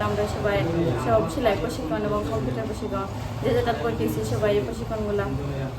আমরা সবাই সব সেলাই প্রশিক্ষণ এবং কম্পিউটার প্রশিক্ষণ যেটা করতেছি সবাই এই প্রশিক্ষণগুলো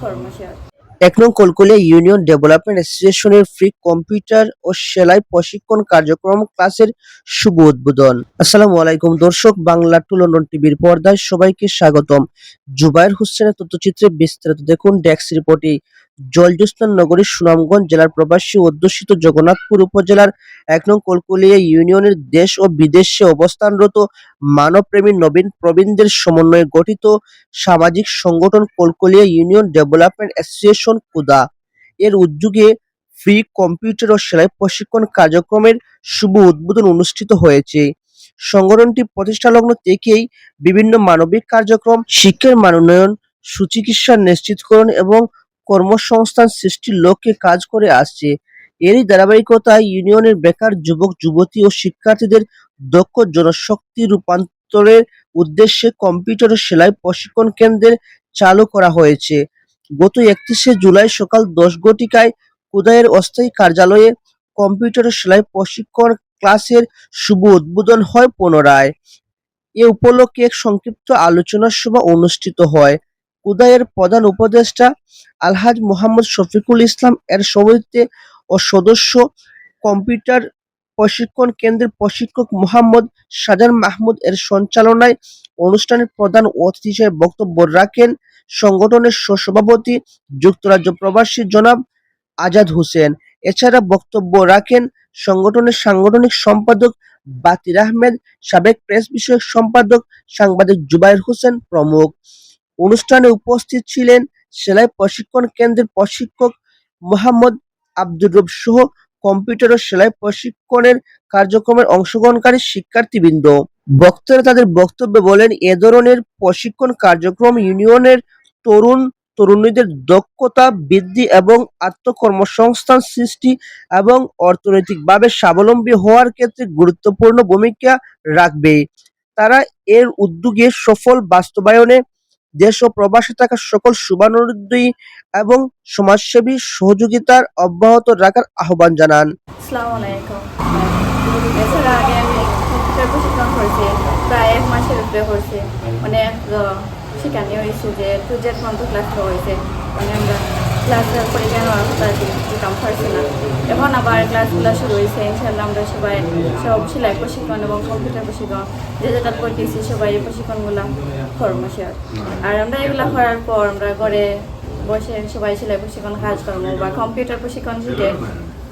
কর্মশালা। ১ নং কলকলিয়া ইউনিয়ন ডেভেলপমেন্ট অ্যাসোসিয়েশনের ফ্রি কম্পিউটার ও সেলাই প্রশিক্ষণ কার্যক্রম ক্লাসের শুভ উদ্বোধন। আসসালামু আলাইকুম দর্শক, বাংলা টু লন্ডন টিভির পর্দায় সবাইকে স্বাগতম। জুবায়ের হোসেনের তথ্যচিত্রে বিস্তারিত দেখুন ডেস্ক রিপোর্টে। জলজ্যোৎস্না নগরী সুনামগঞ্জ জেলার প্রবাসী অধ্যুষিত জগন্নাথপুর উপজেলার ১ নং কলকলিয়া ইউনিয়নের দেশ ও বিদেশে অবস্থানরত মানবপ্রেমী নবীন প্রবীণদের সমন্বয়ে গঠিত সামাজিক সংগঠন Kalkalia union development association Kuda এর উদ্যোগে ফ্রি কম্পিউটার ও সেলাই প্রশিক্ষণ কার্যক্রমের শুভ উদ্বোধন অনুষ্ঠিত হয়েছে। সংগঠনটি প্রতিষ্ঠালগ্ন থেকেই বিভিন্ন মানবিক কার্যক্রম, শিক্ষার মানোন্নয়ন, সুচিকিৎসা নিশ্চিতকরণ এবং কর্মসংস্থান সৃষ্টির লক্ষ্যে কাজ করে আসছে। এরই ধারাবাহিকতায় ইউনিয়নের বেকার যুবক যুবতী ও শিক্ষার্থীদের দক্ষ জনশক্তি রূপান্তরের উদ্দেশ্যে কম্পিউটার ও সেলাই প্রশিক্ষণ কেন্দ্রের চালু করা হয়েছে। গত ৩১শে জুলাই সকাল ১০ ঘটিকায় কুদায়ের অস্থায়ী কার্যালয়ে কম্পিউটার ও সেলাই প্রশিক্ষণ ক্লাসের শুভ উদ্বোধন হয় পুনরায়। এ উপলক্ষে এক সংক্ষিপ্ত আলোচনা সভা অনুষ্ঠিত হয়। কুদায়ের প্রধান উপদেষ্টা আলহাজ মোহাম্মদ শফিকুল ইসলাম এর সভাপতিত্বে ও সদস্য কম্পিউটার প্রশিক্ষণ কেন্দ্রের প্রশিক্ষক মোহাম্মদ শাহজাহান মাহমুদ এর সঞ্চালনায় অনুষ্ঠানের প্রধান অতিথি হিসেবে বক্তব্য রাখেন সংগঠনের সহসভাপতি যুক্তরাজ্য প্রবাসী জনাব আজাদ হোসেন। এছাড়া বক্তব্য রাখেন সংগঠনের সাংগঠনিক সম্পাদক বাতির আহমেদ, সাবেক প্রেস বিষয়ক সম্পাদক সাংবাদিক জুবায়ের হোসেন প্রমুখ। অনুষ্ঠানে উপস্থিত ছিলেন সেলাই প্রশিক্ষণ কেন্দ্রের প্রশিক্ষক মোহাম্মদ আব্দুর রব সহ কম্পিউটার ও সেলাই প্রশিক্ষণের কার্যক্রমের অংশগ্রহণকারী শিক্ষার্থীবৃন্দ। বক্তারা তাদের বক্তব্যে বলেন, এ ধরনের প্রশিক্ষণ কার্যক্রম ইউনিয়নের তরুণ তরুণীদের দক্ষতা বৃদ্ধি এবং আত্মকর্মসংস্থান সৃষ্টি এবং অর্থনৈতিকভাবে স্বাবলম্বী হওয়ার ক্ষেত্রে গুরুত্বপূর্ণ ভূমিকা রাখবে। তারা এর উদ্যোগের সফল বাস্তবায়নে দেশ ও প্রবাসে থাকা সকল শুভানুদ্দয়ী এবং সমাজসেবী সহযোগিতার অব্যাহত রাখার আহ্বান জানান। আসসালামু আলাইকুম। এছাড়া আগে আমি কম্পিউটার প্রশিক্ষণ করছি, প্রায় ১ মাসের উপরে করছি। অনেক শেখানি হয়েছে যে প্রজেক্ট পর্যন্ত ক্লাস হয়েছে, মানে আমরা ক্লাসের পরে কেন কাম পারছি না। এখন আবার ক্লাসগুলো শুরু হয়েছে। ইনশাআল্লাহ আমরা সবাই সব সেলাই প্রশিক্ষণ এবং কম্পিউটার প্রশিক্ষণ যেটা করতেছি সবাই এই প্রশিক্ষণগুলো কর্মশালা। আর আমরা এগুলো করার পর আমরা ঘরে বসে সবাই সেলাই প্রশিক্ষণ কাজ করবো বা কম্পিউটার প্রশিক্ষণ শিখে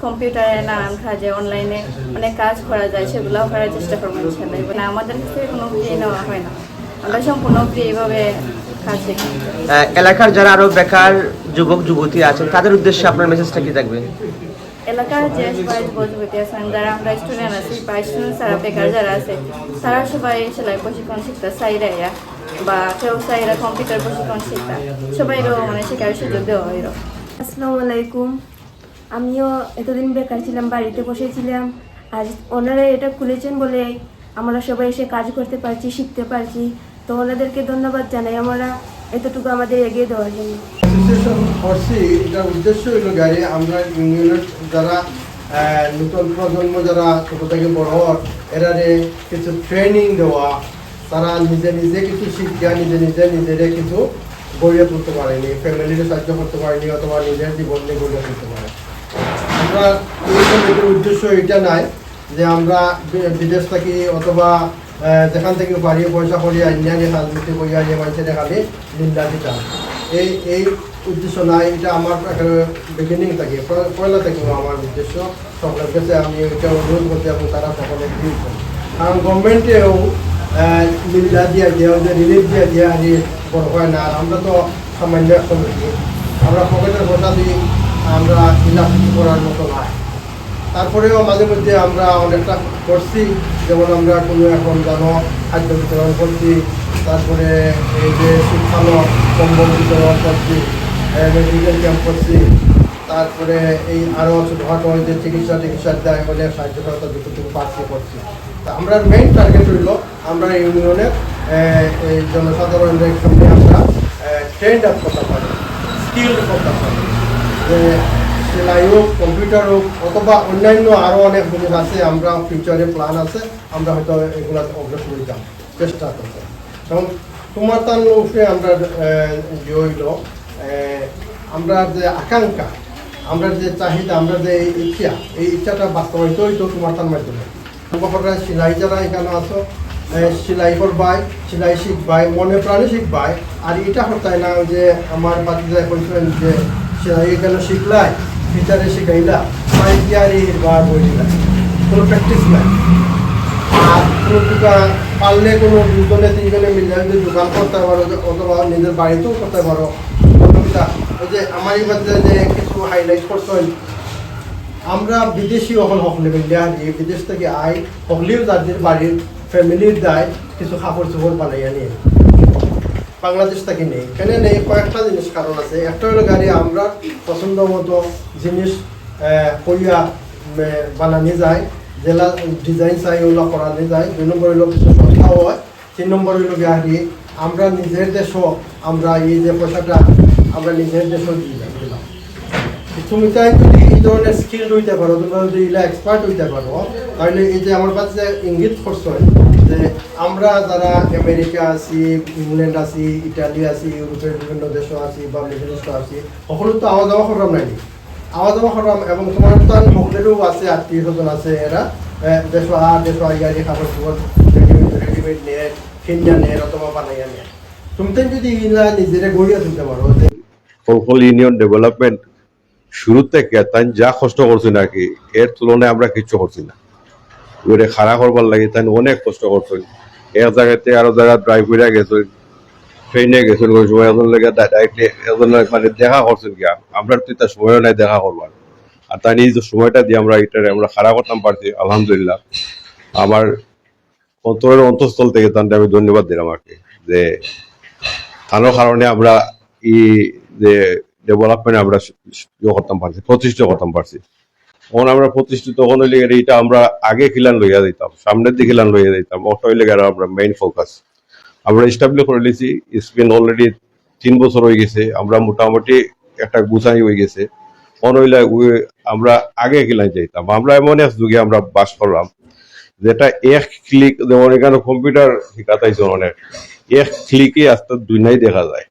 কম্পিউটারে নানান কাজে অনলাইনে অনেক কাজ করা যায়, সেগুলোও করার চেষ্টা করবো ইনশাআল্লাহ। মানে আমাদের কাছে কোনো ফি নেওয়া হয় না, আমরা সম্পূর্ণ ফ্রি এইভাবে কাজ শিখি। এলাকার যারা আরো বেকার যুবক যুবতী আছেন তাদের উদ্দেশ্যে আপনার মেসেজটা কি থাকবে? এলাকার যে সবাই যুবতী আছেন, যারা আমরা স্টুডেন্ট আছি বা স্টুডেন্ট যারা বেকার যারা আছে, তারা সবাই সেলাই প্রশিক্ষণ শিখতে চাইরা বা কেউ চাইরা কম্পিউটার প্রশিক্ষণ শিখতে সবাইরও মানে শেখার সুযোগ দেওয়া হয়। আসসালামু আলাইকুম। আমিও এতদিন বেকার ছিলাম, বাড়িতে বসেছিলাম। আর ওনারা এটা খুলেছেন বলে আমরা সবাই এসে কাজ করতে পারছি, শিখতে পারছি। তো ওনাদেরকে ধন্যবাদ জানাই আমরা এতটুকু আমাদের এগিয়ে দেওয়ার জন্য। অ্যাসোসিয়েশন করছি, এটার উদ্দেশ্য হলো গাড়ি আমরা ইউনিয়নের যারা নতুন প্রজন্ম যারা ছোটো থেকে বড় এরারে কিছু ট্রেনিং দেওয়া, তারা নিজে নিজে কিছু শিক্ষা নিজেরা কিছু গড়িয়ে তুলতে পারেনি, ফ্যামিলিকে সাহায্য করতে পারেনি অথবা নিজের জীবন নিয়ে গড়িয়ে তুলতে পারে। আমরা এই কমিটির উদ্দেশ্য এটা নাই যে আমরা বিদেশ থাকি অথবা যেখান থেকে পারি পয়সা করিয়া ইন্ডিয়ানে রাজনীতি করিয়া যে মানুষের খালি নিন্দা দিতাম, এই উদ্দেশ্য নাই। এটা আমার বিগিনিং থাকে, পয়লা থেকে আমার উদ্দেশ্য। সকলের কাছে আমি এটা অনুরোধ করতে এবং তারা সকলে দিয়েছেন। কারণ গভর্নমেন্টেও নিন্দা দিয়া যে রিলিফ দিয়ে আনি বড় হয় না। আর আমরা তো সামান্য কমিটি, আমরা পকেটের পয়সা দিয়ে আমরা ইলাস্ট্রি করার মতো নয়। তারপরেও মাঝে মধ্যে আমরা অনেকটা করছি, যেমন আমরা কোনো এখন জানো খাদ্য বিতরণ করছি, তারপরে এই যে শিক্ষালয় কম্বল বিতরণ করছি, মেডিকেল ক্যাম্প করছি, তারপরে এই আরও ছোটোখাটো যে চিকিৎসা দেয় অনেক সাহায্য সহায়তা যতটুকু পাচ্ছি করছি। তা আমরা মেইন টার্গেট হইল আমরা ইউনিয়নের এই জনসাধারণের সামনে আমরা ট্রেন্ড আপ করতে পারি, স্কিল করতে পারি, যে সেলাই হোক, কম্পিউটার হোক, অথবা অন্যান্য আরও অনেক জিনিস আছে, আমরা ফিউচারে প্ল্যান আছে, আমরা হয়তো এগুলো অগ্রসর হইতাম চেষ্টা করতাম। এবং তোমার তার উপরে আমরা যে হইল আমরা যে আকাঙ্ক্ষা, আমরা যে চাহিদা, আমরা যে ইচ্ছা, এই ইচ্ছাটা বাস্তবায়িত হইতো তোমার তার মাধ্যমে। আমরা সেলাই যারা এখানে আছো, সেলাই করবাই, সেলাই শিখবাই, মনে প্রাণে শিখবাই। আর এটা হতায় না যে আমার বাচ্চারা বলছেন যে সেলাই এখানে শিখলাই, টিচারে শিখাইলা, পাইকারি বা বই দিলাই, কোনো প্র্যাকটিস নাই। আর কোনো দোকান পারলে কোনো দুজনে তিনজনে মিলে যদি দোকান করতে পারো, অথবা নিজের বাড়িতেও করতে পারো। ওই যে আমার এই বাচ্চা যে কিছু হাইলাইট করছেন, আমরা বিদেশি হকলে মিলে এই বিদেশ থেকে আই হকলেও যাদের বাড়ির ফ্যামিলির দায় কিছু কাপড় চোপড় বানাইয়া নিয়ে বাংলাদেশ থেকে নেই। কেন নেই? কয়েকটা জিনিস কারণ আছে। একটা হলো গাড়ি আমরা পছন্দ মতো জিনিস কইয়া বানানো যায়, জেলা ডিজাইন চাই ওগুলো করানো যায়। 2 নম্বর হইলো কিছু সস্তাও হয়। 3 নম্বর হইলো গাড়ি আমরা নিজের দেশও আমরা এই যে পয়সাটা আমরা নিজের দেশও দিলাম। তুমি তাই যদি এই ধরনের স্কিল হইতে পারো, তোমরা যদি এগুলো এক্সপার্ট হইতে পারো, তাহলে এই যে আমার কাছে ইঙ্গিত করছো যে আমরা যারা আমেরিকা আছি, ইংল্যান্ড আছি, ইটালি আছি, ইউরোপের বিভিন্ন দেশও আছি বা মিডল ইস্টও আছি, সকলো তো আওয়া যাওয়া করাম নাই, আওয়া যাওয়া করাম। এবং তোমার তো সকলেরও আছে, আত্মীয় স্বজন আছে, এরা দেশ ইয়ারি কাপড় চোপড় রেডিমেড নিয়ে, কিনা নেয় অথবা বানাইয়া নেয়। তুমি তো যদি এগুলা নিজেরা গড়িয়া তুলতে পারো। ফলফল ইউনিয়ন ডেভেলপমেন্ট শুরু থেকে তাই যা কষ্ট করছি নাকি এর তুলনায় আমরা কিছু করছি না। ওরে খাড়া করবার লাগে তাই অনেক কষ্ট করছেন। এক জায়গাতে আরো জায়গা ড্রাইভ করে গেছেন, ট্রেনে গেছেন, ওই সময় এজন লেগে ডাইরেক্টলি এজন মানে দেখা করছেন কি আমরা তো তার সময় নাই দেখা করবার। আর তাই এই যে সময়টা দিয়ে আমরা এটা আমরা খাড়া করতাম পারছি, আলহামদুলিল্লাহ। আমার অন্তরের অন্তঃস্থল থেকে তাদের আমি ধন্যবাদ দিলাম আর কি, যে তার কারণে আমরা এই যে ডেভেলপমেন্ট আমরা করতাম পারছি, প্রতিষ্ঠিত করতাম পারছি। তখন আমরা প্রতিষ্ঠিত তখন হইলে এইটা আমরা আগে খিলান লইয়া দিতাম, সামনের দিকে খিলান লইয়া দিতাম, ওটা হইলে আমরা মেইন ফোকাস আমরা এস্টাবলিশ করে নিয়েছি। স্পেন অলরেডি 3 বছর হয়ে গেছে, আমরা মোটামুটি একটা গুছাই হয়ে গেছে। তখন হইলে আমরা আগে খিলান যাইতাম। আমরা এমন এক যুগে আমরা বাস করলাম যেটা এক ক্লিক, যেমন এখানে কম্পিউটার শিখাতাইছে অনেক, এক ক্লিকে আস্তে দুনিয়াই দেখা যায়।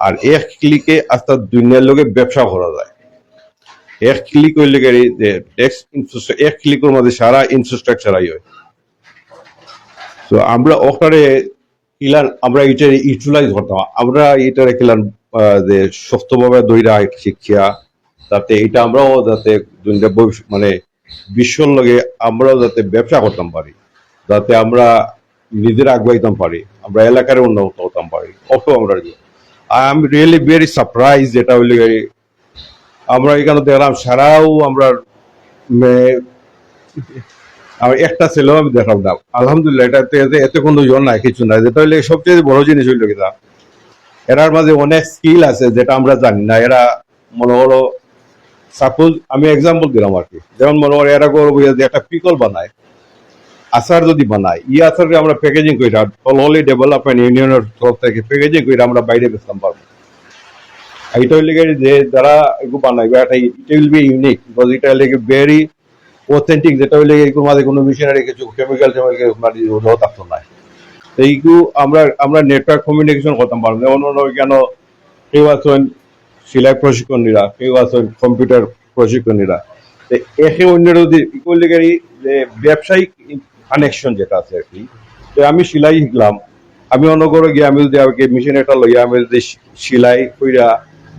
আর এক ক্লিকে আস্তে দুনিয়ার লোকে ব্যবসা করা যায়। এক ক্লিক হইলে যে এক ক্লিকের মধ্যে সারা ইনফ্রাস্ট্রাকচার আই হয়। তো আমরা ওখানে কিলান আমরা এটা ইউটিলাইজ করতাম, আমরা এটারে কিলান যে শক্তভাবে দইরা শিক্ষা, যাতে এটা আমরাও যাতে দুনিয়া মানে বিশ্বর লগে আমরাও যাতে ব্যবসা করতাম পারি, যাতে আমরা নিজেরা আগুয়াইতাম পারি, আমরা এলাকার উন্নত হতাম পারি। অত আমরা I am really very surprise. যেটা হইলে আমরা এখানে দেখলাম সারাও আমরা একটা ছেলেও আমি দেখলাম না, আলহামদুলিল্লাহ। এটাতে এতে কোনো জন নাই, কিছু নাই। যেটা হইলে সবচেয়ে বড় জিনিস হইল কিনা, এরার মাঝে অনেক স্কিল আছে যেটা আমরা জানি না। এরা মনে করো, সাপোজ আমি এক্সাম্পল দিলাম আর কি, যেমন মনে করো এরা করবো যে একটা পিকল বানায়, আচার যদি বানায়, ই আচারকে আমরা প্যাকেজিং করি, অলরেডি ডেভেলপমেন্ট ইউনিয়নের তরফ থেকে প্যাকেজিং করে আমরা বাইরে বেচতাম পারবো। এটা হইলে যে যারা এগুলো বানাইবে এটা উইল বি ইউনিক, বিকজ এটা হইলে ভেরি অথেন্টিক। যেটা হইলে এগুলোর মাঝে কোনো মেশিনারি কিছু কেমিক্যাল থাকতো না। এইগুলো আমরা নেটওয়ার্ক কমিউনিকেশন করতাম পারবো। যেমন কেন কেউ আছেন সেলাই প্রশিক্ষণীরা, কেউ আছেন কম্পিউটার প্রশিক্ষণীরা, একে অন্যের যদি যে ব্যবসায়িক কানেকশন যেটা আছে আর কি। তো আমি সেলাই শিখলাম, আমি অন্য করে গিয়ে আমি যদি আমাকে মেশিন একটা লইয়া আমি যদি সেলাই কইরা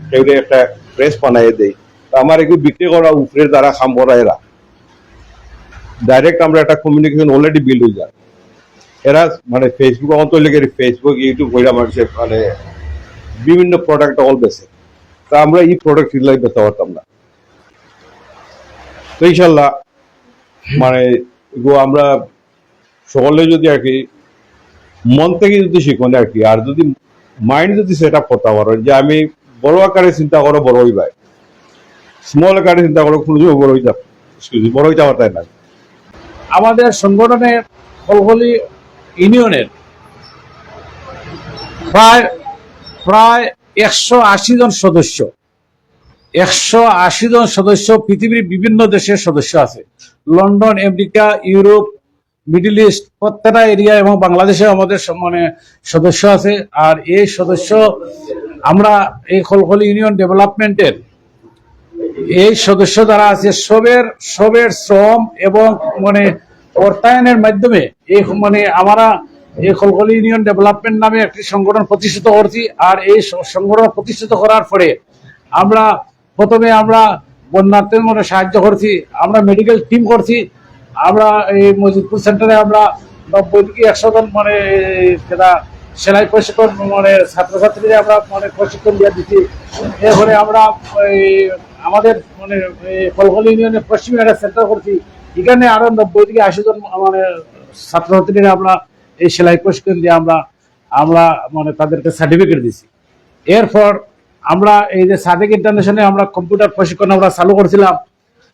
সেগুলো একটা ড্রেস বানাই দেই, তো আমার এগুলো বিক্রি করা উপরের দ্বারা খাম করা এরা ডাইরেক্ট আমরা একটা কমিউনিকেশন অলরেডি বিল্ড হয়ে যায়। এরা মানে ফেসবুক অন্ত লেগে ফেসবুক ইউটিউব করে আমার মানে বিভিন্ন প্রোডাক্ট অল বেছে। তা আমরা এই প্রোডাক্ট সেলাই বেচতে পারতাম না। তো ইনশাল্লাহ মানে আমরা সকলে যদি আর কি মন থেকে যদি শিখুন আর কি, আর যদি মাইন্ড যদি সেট আপ করতে পারো যে আমি বড় আকারে চিন্তা করো, বড় হইবাই, স্মল আকারে চিন্তা করো, বড় হয়ে যাবে, বড় হইতে পারতাই না। আমাদের সংগঠনের ফলফলি ইউনিয়নের প্রায় 180 জন সদস্য, 180 জন সদস্য পৃথিবীর বিভিন্ন দেশের সদস্য আছে। London, America, Europe, middle east প্রত্যেকটা এরিয়া এবং বাংলাদেশে আমাদের সদস্য আছে। আর এই সদস্য আমরা এই খলখলি ইউনিয়ন ডেভেলপমেন্টের এই সদস্য যারা আছে সবের শ্রম এবং অর্থায়নের মাধ্যমে এই আমরা এই খলখলি ইউনিয়ন ডেভেলপমেন্ট নামে একটি সংগঠন প্রতিষ্ঠিত করছি। আর এই সংগঠন প্রতিষ্ঠিত করার পরে আমরা প্রথমে বন্যার্থীদের সাহায্য করছি, আমরা মেডিকেল টিম করছি, আমরা এই মজিদপুর সেন্টারে আমরা 90 থেকে 100 জন সেলাই প্রশিক্ষণ ছাত্রছাত্রীরা আমরা প্রশিক্ষণ দিয়ে দিচ্ছি। এরপরে আমরা আমাদের খলখলি ইউনিয়নের পশ্চিমে একটা সেন্টার করছি, এখানে আরো 90 থেকে 80 জন ছাত্রছাত্রীরা আমরা এই সেলাই প্রশিক্ষণ দিয়ে আমরা তাদেরকে সার্টিফিকেট দিচ্ছি। এরপর আমরা এই যে সাদেক ইন্টারন্যাশনালে আমরা কম্পিউটার প্রশিক্ষণ আমরা চালু করছিলাম।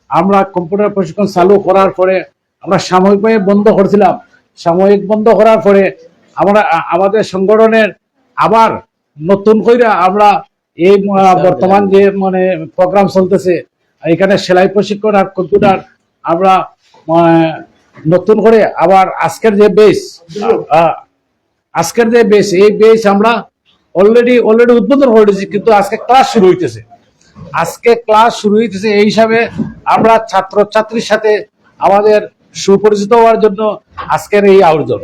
আমরা কম্পিউটার প্রশিক্ষণ চালু করার পরে আমরা সাময়িকভাবে বন্ধ করছিলাম। সাময়িক বন্ধ করার পরে আমরা আমাদের সংগঠনের আবার নতুন করে আমরা এই বর্তমান যে প্রোগ্রাম চলতেছে এখানে সেলাই প্রশিক্ষণ আর কম্পিউটার আমরা নতুন করে আবার আজকের যে বেস এই বেস আমরা অলরেডি উদ্বোধন করেছি, কিন্তু আজকে ক্লাস শুরু হইতেছে। এই হিসাবে আমরা ছাত্রছাত্রীর সাথে আমাদের সুপরিচিত হওয়ার জন্য আজকের এই আয়োজন।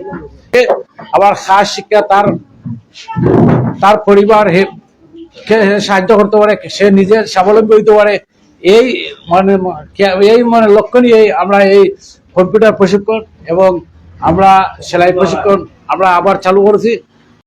আবার খাস শিক্ষা তার পরিবার সাহায্য করতে পারে, সে নিজে স্বাবলম্বী হইতে পারে, এই লক্ষ্য নিয়ে আমরা এই কম্পিউটার প্রশিক্ষণ এবং আমরা সেলাই প্রশিক্ষণ আমরা আবার চালু করেছি।